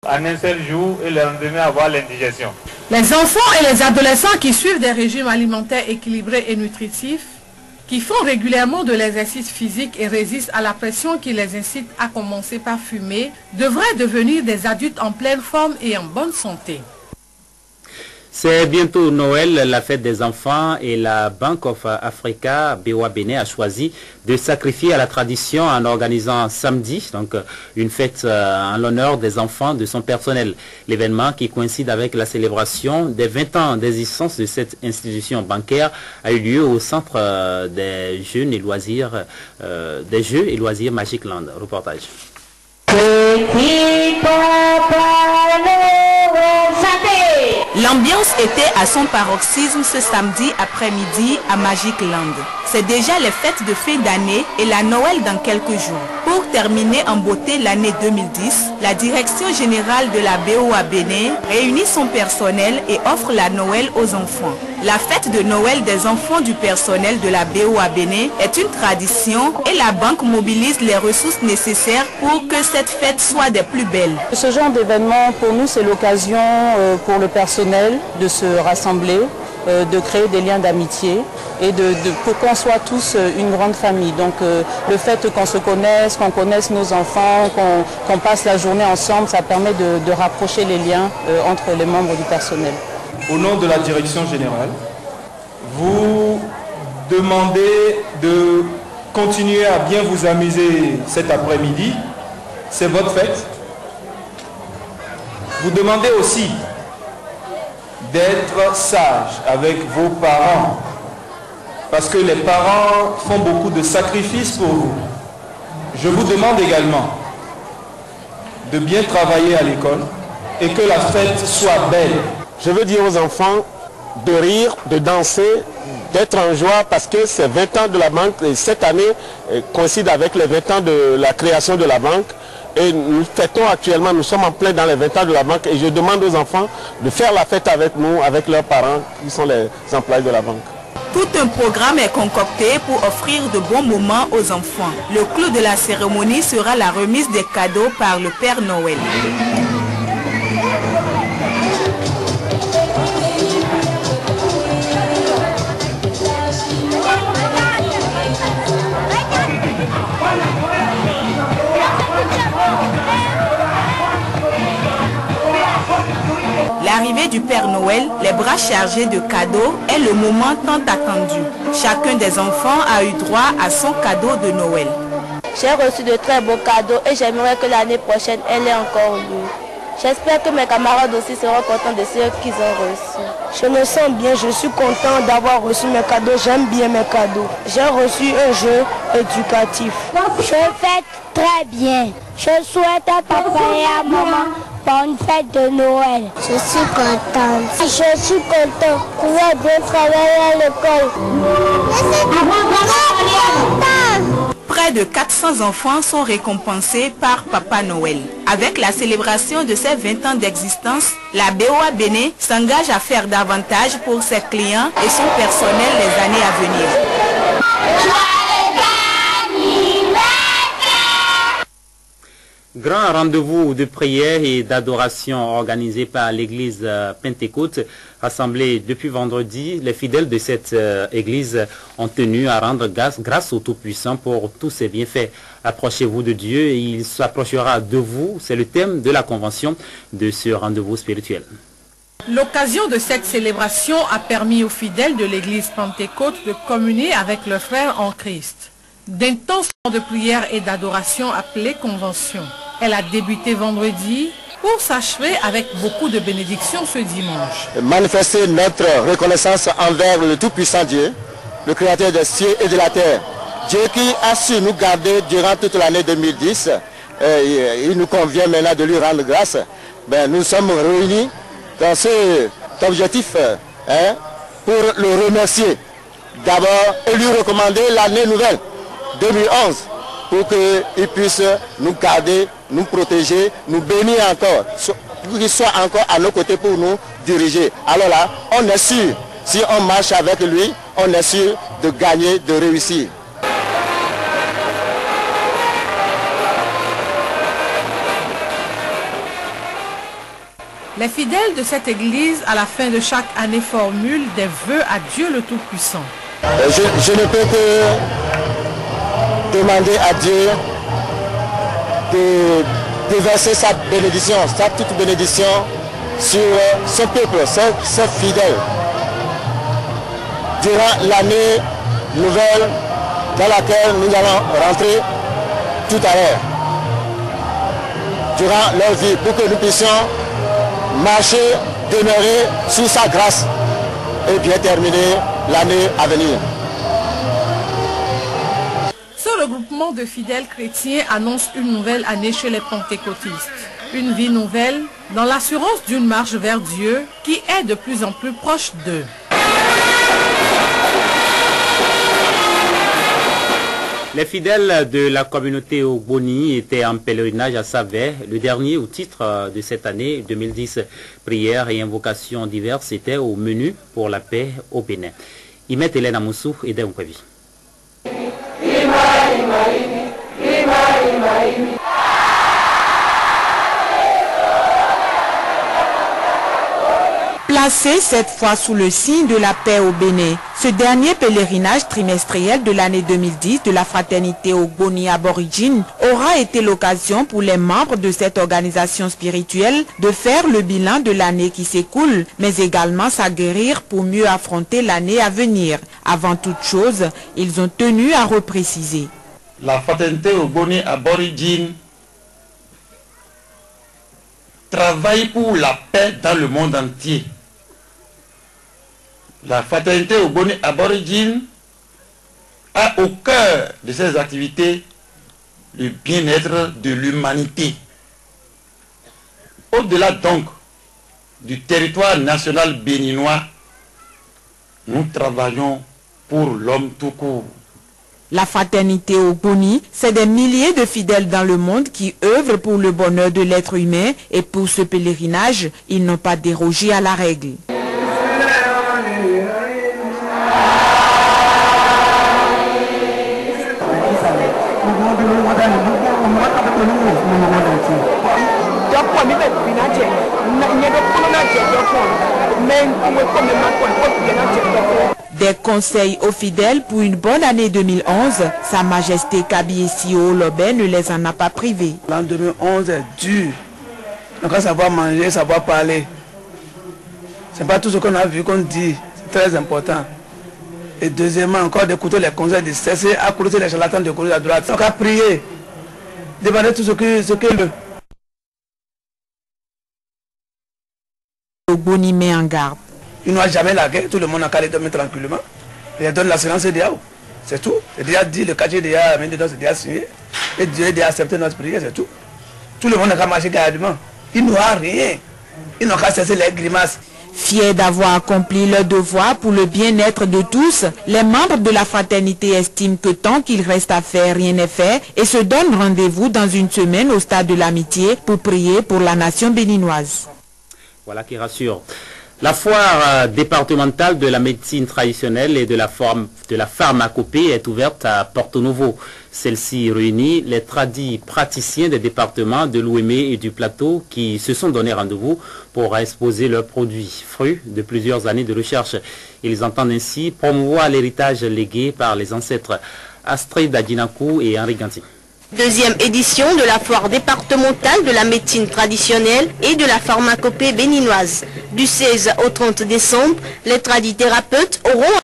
en un seul jour et le lendemain avoir l'indigestion. Les enfants et les adolescents qui suivent des régimes alimentaires équilibrés et nutritifs, qui font régulièrement de l'exercice physique et résistent à la pression qui les incite à commencer par fumer, devraient devenir des adultes en pleine forme et en bonne santé. C'est bientôt Noël, la fête des enfants, et la Bank of Africa, BOA Bénin, a choisi de sacrifier à la tradition en organisant samedi donc une fête en l'honneur des enfants de son personnel. L'événement, qui coïncide avec la célébration des 20 ans d'existence de cette institution bancaire, a eu lieu au centre des jeux et loisirs Magic Land. Reportage. L'ambiance était à son paroxysme ce samedi après-midi à Magic Land. C'est déjà les fêtes de fin d'année et la Noël dans quelques jours. Pour terminer en beauté l'année 2010, la direction générale de la BOA Bénin réunit son personnel et offre la Noël aux enfants. La fête de Noël des enfants du personnel de la BOA Bénin est une tradition et la banque mobilise les ressources nécessaires pour que cette fête soit des plus belles. Ce genre d'événement, pour nous, c'est l'occasion pour le personnel de se rassembler, de créer des liens d'amitié et pour qu'on soit tous une grande famille. Donc le fait qu'on se connaisse, qu'on connaisse nos enfants, qu'on passe la journée ensemble, ça permet de rapprocher les liens entre les membres du personnel. Au nom de la direction générale, vous demandez de continuer à bien vous amuser cet après-midi. C'est votre fête. Vous demandez aussi d'être sage avec vos parents, parce que les parents font beaucoup de sacrifices pour vous. Je vous demande également de bien travailler à l'école et que la fête soit belle. Je veux dire aux enfants de rire, de danser, d'être en joie, parce que c'est 20 ans de la banque et cette année coïncide avec les 20 ans de la création de la banque. Et nous fêtons actuellement, nous sommes en plein dans les 20 ans de la banque et je demande aux enfants de faire la fête avec nous, avec leurs parents qui sont les employés de la banque. Tout un programme est concocté pour offrir de bons moments aux enfants. Le clou de la cérémonie sera la remise des cadeaux par le Père Noël. L'arrivée du Père Noël, les bras chargés de cadeaux, est le moment tant attendu. Chacun des enfants a eu droit à son cadeau de Noël. J'ai reçu de très beaux cadeaux et j'aimerais que l'année prochaine, elle ait encore lieu. J'espère que mes camarades aussi seront contents de ce qu'ils ont reçu. Je me sens bien, je suis content d'avoir reçu mes cadeaux, j'aime bien mes cadeaux. J'ai reçu un jeu éducatif. Je fête très bien. Je souhaite à papa et à maman pour une fête de Noël. Je suis contente. Je suis contente. Je vais bien travailler à l'école. Près de 400 enfants sont récompensés par Papa Noël. Avec la célébration de ses 20 ans d'existence, la BOA Bénin s'engage à faire davantage pour ses clients et son personnel les années à venir. Grand rendez-vous de prière et d'adoration organisé par l'église Pentecôte. Rassemblés depuis vendredi, les fidèles de cette église ont tenu à rendre grâce au Tout-Puissant pour tous ses bienfaits. Approchez-vous de Dieu et il s'approchera de vous. C'est le thème de la convention de ce rendez-vous spirituel. L'occasion de cette célébration a permis aux fidèles de l'église Pentecôte de communier avec leurs frères en Christ. D'intenses temps de prière et d'adoration appelées convention. Elle a débuté vendredi pour s'achever avec beaucoup de bénédictions ce dimanche. Manifester notre reconnaissance envers le Tout-Puissant Dieu, le Créateur des cieux et de la terre. Dieu qui a su nous garder durant toute l'année 2010. Il nous convient maintenant de lui rendre grâce. Nous sommes réunis dans cet objectif pour le remercier. D'abord, et lui recommander l'année nouvelle 2011 pour qu'il puisse nous garder, nous protéger, nous bénir encore, pour qu'il soit encore à nos côtés pour nous diriger. Alors là, on est sûr, si on marche avec lui, on est sûr de gagner, de réussir. Les fidèles de cette église, à la fin de chaque année, formulent des vœux à Dieu le Tout-Puissant. Je ne peux que demander à Dieu de verser sa bénédiction, sa toute bénédiction sur ce peuple, ses fidèles, durant l'année nouvelle dans laquelle nous allons rentrer tout à l'heure, durant leur vie, pour que nous puissions marcher, demeurer sous sa grâce et bien terminer l'année à venir. Ce regroupement de fidèles chrétiens annonce une nouvelle année chez les pentecôtistes. Une vie nouvelle dans l'assurance d'une marche vers Dieu qui est de plus en plus proche d'eux. Les fidèles de la communauté Ogboni étaient en pèlerinage à Savé. Le dernier au titre de cette année 2010, prières et invocations diverses étaient au menu pour la paix au Bénin. Imet Hélène Amoussou et Denkwebi. Placé cette fois sous le signe de la paix au Bénin, ce dernier pèlerinage trimestriel de l'année 2010 de la fraternité Ogboni aborigine aura été l'occasion pour les membres de cette organisation spirituelle de faire le bilan de l'année qui s'écoule, mais également s'aguerrir pour mieux affronter l'année à venir. Avant toute chose, ils ont tenu à repréciser. La fraternité Ogboni aborigine travaille pour la paix dans le monde entier. La fraternité Ogboni aborigine a au cœur de ses activités le bien-être de l'humanité. Au-delà donc du territoire national béninois, nous travaillons pour l'homme tout court. La fraternité Ogboni, c'est des milliers de fidèles dans le monde qui œuvrent pour le bonheur de l'être humain et pour ce pèlerinage, ils n'ont pas dérogé à la règle. Des conseils aux fidèles pour une bonne année 2011, Sa Majesté Kabi Essio Lobé ne les en a pas privés. L'an 2011 est dur. Donc à savoir manger, savoir parler. C'est pas tout ce qu'on a vu qu'on dit, c'est très important. Et deuxièmement, encore d'écouter les conseils, de cesser à écouter les charlatans de gauche à droite. Donc à prier, demander tout ce que le Ogboni met en garde. Il n'y a jamais la guerre, tout le monde a qu'à les dormir tranquillement. Il donne la silence et c'est tout. C'est déjà dit, le cachet déjà, c'est déjà signé. Et Dieu a déjà accepté notre prière, c'est tout. Tout le monde n'a qu'à marcher gardement. Il n'y a rien. Ils n'ont qu'à cesser les grimaces. Fiers d'avoir accompli leur devoir pour le bien-être de tous, les membres de la fraternité estiment que tant qu'il reste à faire, rien n'est fait et se donnent rendez-vous dans une semaine au stade de l'amitié pour prier pour la nation béninoise. Voilà qui rassure. La foire départementale de la médecine traditionnelle et de la pharmacopée est ouverte à Porto Novo. Celle-ci réunit les praticiens des départements de l'Ouémé et du Plateau qui se sont donné rendez-vous pour exposer leurs produits, fruits de plusieurs années de recherche. Ils entendent ainsi promouvoir l'héritage légué par les ancêtres Astrid Adinakou et Henri Ganti. Deuxième édition de la foire départementale de la médecine traditionnelle et de la pharmacopée béninoise. Du 16 au 30 décembre, les tradithérapeutes auront